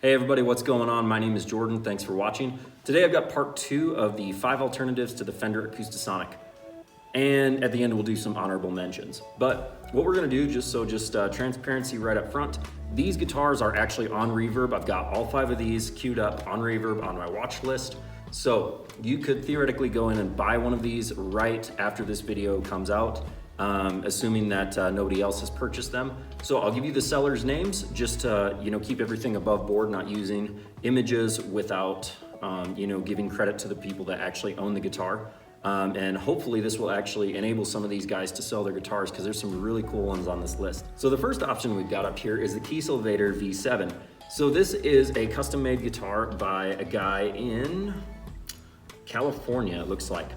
Hey everybody, what's going on? My name is Jordan, thanks for watching. Today I've got part 2 of the 5 alternatives to the Fender Acoustasonic. And at the end we'll do some honorable mentions. But what we're gonna do, just transparency right up front, these guitars are actually on reverb. I've got all 5 of these queued up on reverb on my watch list. So you could theoretically go in and buy one of these right after this video comes out, assuming that nobody else has purchased them. So I'll give you the sellers' names just to keep everything above board, not using images without giving credit to the people that actually own the guitar. And hopefully this will actually enable some of these guys to sell their guitars because there's some really cool ones on this list. So the first option we've got up here is the Keisel V7. So this is a custom-made guitar by a guy in California, it looks like.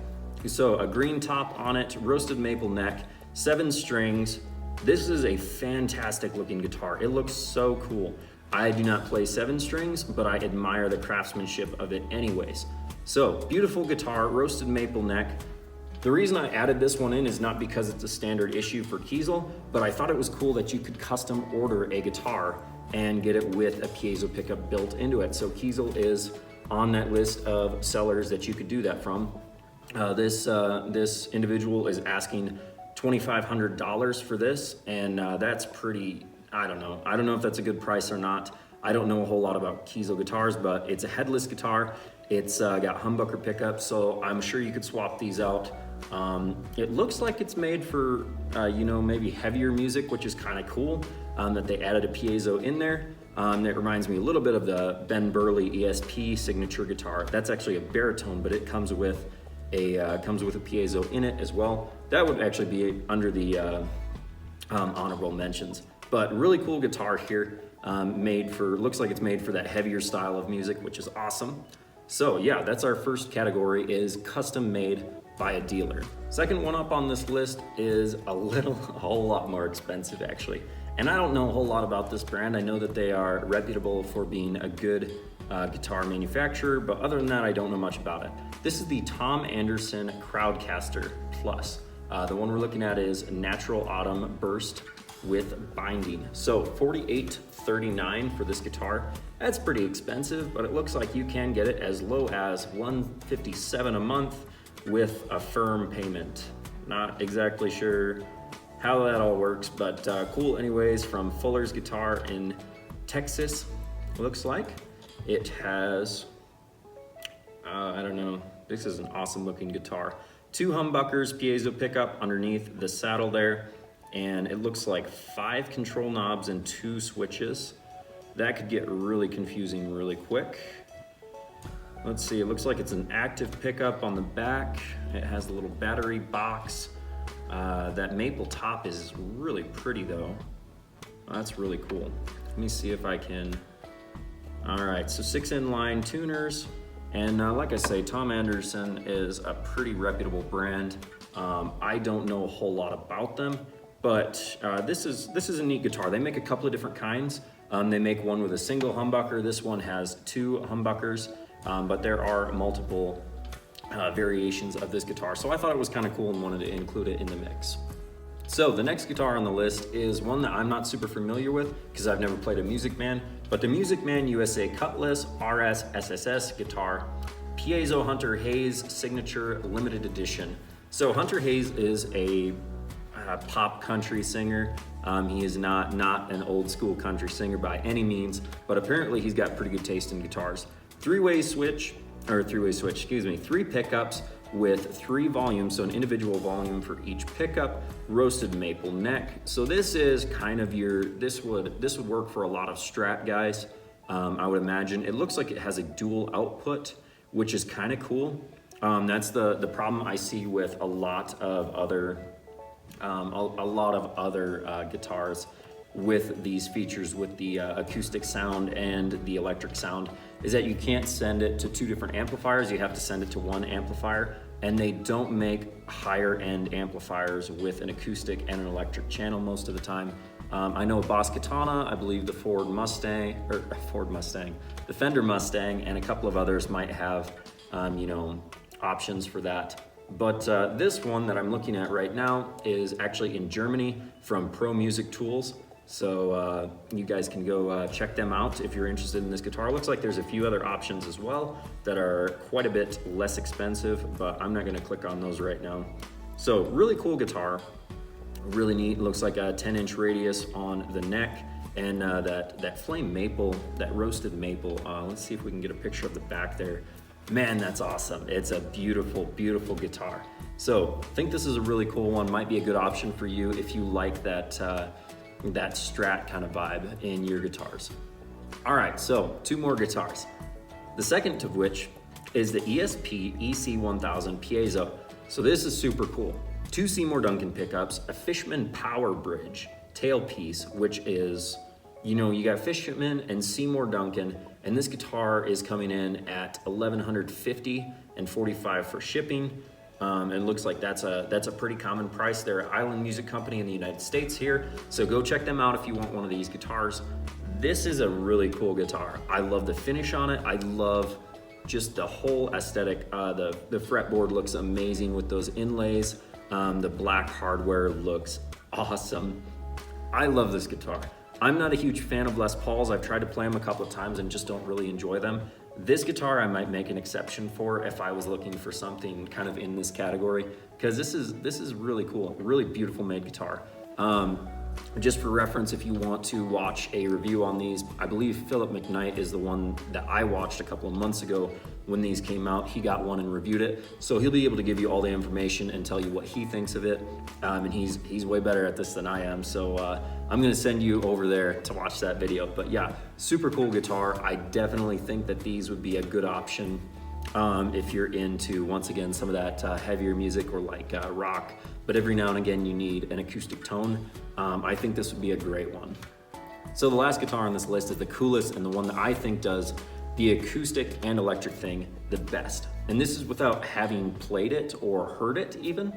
So a green top on it, roasted maple neck, 7 strings. This is a fantastic looking guitar. It looks so cool. I do not play 7 strings, but I admire the craftsmanship of it anyways. So beautiful guitar, roasted maple neck. The reason I added this one in is not because it's a standard issue for Keisel, but I thought it was cool that you could custom order a guitar and get it with a piezo pickup built into it. So Keisel is on that list of sellers that you could do that from. This individual is asking $2,500 for this, and that's pretty, I don't know if that's a good price or not. I don't know a whole lot about Keisel guitars, but it's a headless guitar. It's got humbucker pickups, so I'm sure you could swap these out. It looks like it's made for, maybe heavier music, which is kind of cool, that they added a piezo in there. That reminds me a little bit of the Ben Burley ESP signature guitar. That's actually a baritone, but it comes with a piezo in it as well. That would actually be under the honorable mentions. But really cool guitar here, looks like it's made for that heavier style of music, which is awesome. So yeah, that's our first category, is custom made by a dealer. Second one up on this list is a whole lot more expensive actually. And I don't know a whole lot about this brand. I know that they are reputable for being a good guitar manufacturer, but other than that, I don't know much about it. This is the Tom Anderson Crowdcaster Plus. The one we're looking at is Natural Autumn Burst with binding. So $48.39 for this guitar. That's pretty expensive, but it looks like you can get it as low as $157 a month with a firm payment. Not exactly sure how that all works, but cool anyways, from Fuller's Guitar in Texas, looks like. It has, I don't know, this is an awesome looking guitar. 2 humbuckers, piezo pickup underneath the saddle there, and it looks like 5 control knobs and 2 switches. That could get really confusing really quick. Let's see, it looks like it's an active pickup on the back. It has a little battery box. That maple top is really pretty though. That's really cool. Let me see if I can. All right, so 6 inline tuners. And like I say, Tom Anderson is a pretty reputable brand. I don't know a whole lot about them, but this is a neat guitar. They make a couple of different kinds. They make one with a single humbucker. This one has 2 humbuckers, but there are multiple variations of this guitar. So I thought it was kind of cool and wanted to include it in the mix. So the next guitar on the list is one that I'm not super familiar with because I've never played a Music Man, but the Music Man USA Cutlass RS SSS guitar, Piezo Hunter Hayes Signature Limited Edition. So Hunter Hayes is a pop country singer. He is not an old school country singer by any means, but apparently he's got pretty good taste in guitars. 3 pickups with 3 volumes, so an individual volume for each pickup, roasted maple neck. So this is kind of this would work for a lot of Strat guys, I would imagine. It looks like it has a dual output, which is kind of cool. That's the problem I see with a lot of other guitars with these features, with the acoustic sound and the electric sound, is that you can't send it to 2 different amplifiers. You have to send it to 1 amplifier, and they don't make higher end amplifiers with an acoustic and an electric channel most of the time. I know Boss Katana, I believe the the Fender Mustang, and a couple of others might have, options for that. But this one that I'm looking at right now is actually in Germany from Pro Music Tools. So you guys can go check them out if you're interested in this guitar. Looks like there's a few other options as well that are quite a bit less expensive, but I'm not gonna click on those right now. So really cool guitar, really neat. Looks like a 10-inch radius on the neck, and that flame maple, that roasted maple. Let's see if we can get a picture of the back there. Man, that's awesome. It's a beautiful, beautiful guitar. So I think this is a really cool one. Might be a good option for you if you like that that Strat kind of vibe in your guitars. All right, so 2 more guitars. The second of which is the ESP EC1000 piezo. So this is super cool. 2 Seymour Duncan pickups, a Fishman power bridge tailpiece, which is, you know, you got Fishman and Seymour Duncan, and this guitar is coming in at $1,150 and $45 for shipping. And looks like that's a pretty common price. They're an island music company in the United States here, so go check them out if you want one of these guitars. This is a really cool guitar. I love the finish on it. I love just the whole aesthetic. The fretboard looks amazing with those inlays. The black hardware looks awesome. I love this guitar. I'm not a huge fan of Les Pauls. I've tried to play them a couple of times and just don't really enjoy them. This guitar I might make an exception for if I was looking for something kind of in this category, because this is really cool, really beautiful made guitar. Just for reference, if you want to watch a review on these, I believe Philip McKnight is the one that I watched a couple of months ago when these came out. He got one and reviewed it, so he'll be able to give you all the information and tell you what he thinks of it. And he's way better at this than I am, so I'm gonna send you over there to watch that video. But yeah, super cool guitar. I definitely think that these would be a good option if you're into, once again, some of that heavier music or like rock, but every now and again you need an acoustic tone. I think this would be a great one. So the last guitar on this list is the coolest and the one that I think does the acoustic and electric thing the best. And this is without having played it or heard it even,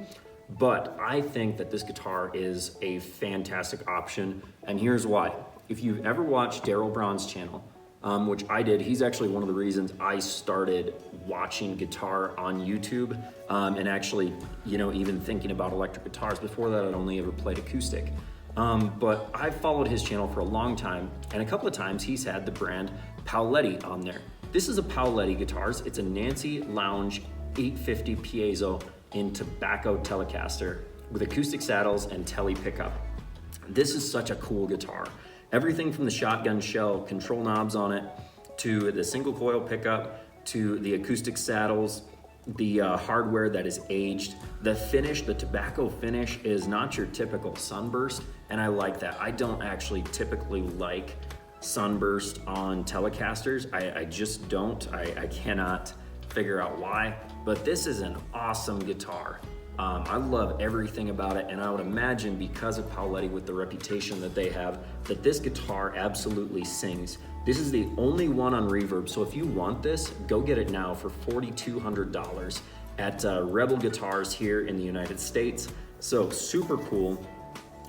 but I think that this guitar is a fantastic option, and here's why. If you've ever watched Daryl Braun's channel, which I did, he's actually one of the reasons I started watching guitar on YouTube, and actually, you know, even thinking about electric guitars. Before that, I'd only ever played acoustic. But I've followed his channel for a long time, and a couple of times he's had the brand Paoletti on there. This is a Paoletti guitars. It's a Nancy Lounge 850 piezo in tobacco Telecaster with acoustic saddles and tele pickup. This is such a cool guitar. Everything from the shotgun shell control knobs on it, to the single coil pickup, to the acoustic saddles, the hardware that is aged. The finish, the tobacco finish, is not your typical sunburst, and I like that. I don't actually typically like sunburst on Telecasters. I just don't. I cannot figure out why, but this is an awesome guitar. I love everything about it, and I would imagine because of Paoletti, with the reputation that they have, that this guitar absolutely sings. This is the only one on reverb, so if you want this, go get it now for $4,200 at Rebel Guitars here in the United States. So super cool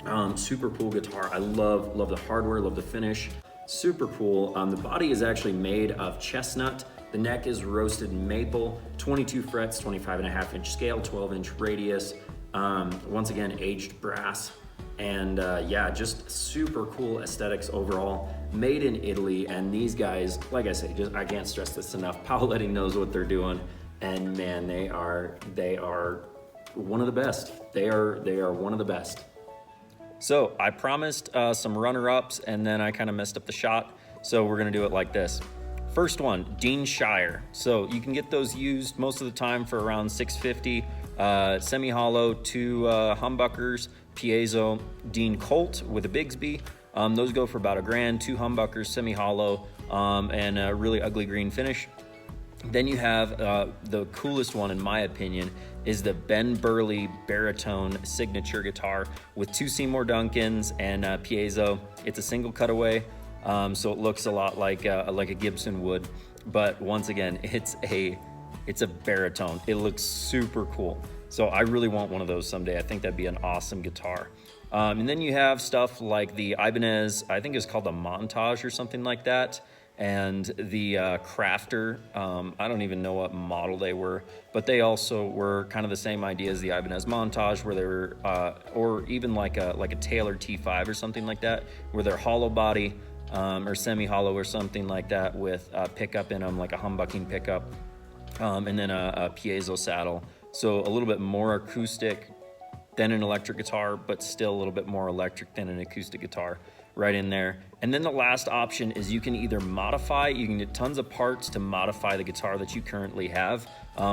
guitar. I love the hardware, love the finish. Super cool. The body is actually made of chestnut. The neck is roasted maple, 22 frets, 25.5-inch scale, 12-inch radius. Once again, aged brass. And yeah, just super cool aesthetics overall. Made in Italy, and these guys, like I say, I can't stress this enough. Paoletti knows what they're doing, and man, they are one of the best. They are one of the best. So I promised some runner-ups, and then I kind of messed up the shot. So we're gonna do it like this. First one, Dean Shire. So you can get those used most of the time for around $650. Semi-hollow, 2 humbuckers, piezo, Dean Colt with a Bigsby. Those go for about $1,000, 2 humbuckers, semi-hollow, and a really ugly green finish. Then you have the coolest one, in my opinion, is the Ben Burley baritone signature guitar with 2 Seymour Duncans and piezo. It's a single cutaway. So it looks a lot like a Gibson would, but once again, it's a baritone. It looks super cool. So I really want one of those someday. I think that'd be an awesome guitar. And then you have stuff like the Ibanez, I think it's called the Montage or something like that. and the Crafter. I don't even know what model they were, but they also were kind of the same idea as the Ibanez Montage, where they were, or even like a Taylor T5 or something like that, where they're hollow body or semi-hollow or something like that, with a pickup in them, like a humbucking pickup, and then a piezo saddle. So a little bit more acoustic than an electric guitar, but still a little bit more electric than an acoustic guitar right in there. And then the last option is you can either modify, you can get tons of parts to modify the guitar that you currently have,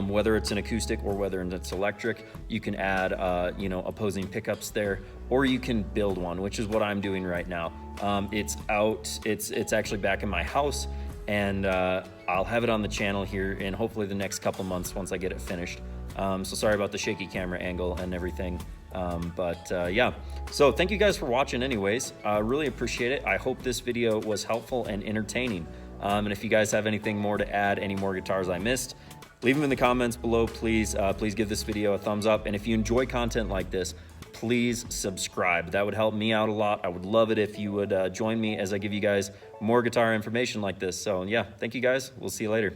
whether it's an acoustic or whether it's electric. You can add, you know, opposing pickups there, or you can build one, which is what I'm doing right now. It's out, it's actually back in my house, and I'll have it on the channel here in hopefully the next couple months once I get it finished. So sorry about the shaky camera angle and everything. Yeah, so thank you guys for watching anyways. Really appreciate it. I hope this video was helpful and entertaining. And if you guys have anything more to add, any more guitars I missed, leave them in the comments below, please. Please give this video a thumbs up. And if you enjoy content like this, please subscribe. That would help me out a lot. I would love it if you would join me as I give you guys more guitar information like this. So yeah, thank you guys. We'll see you later.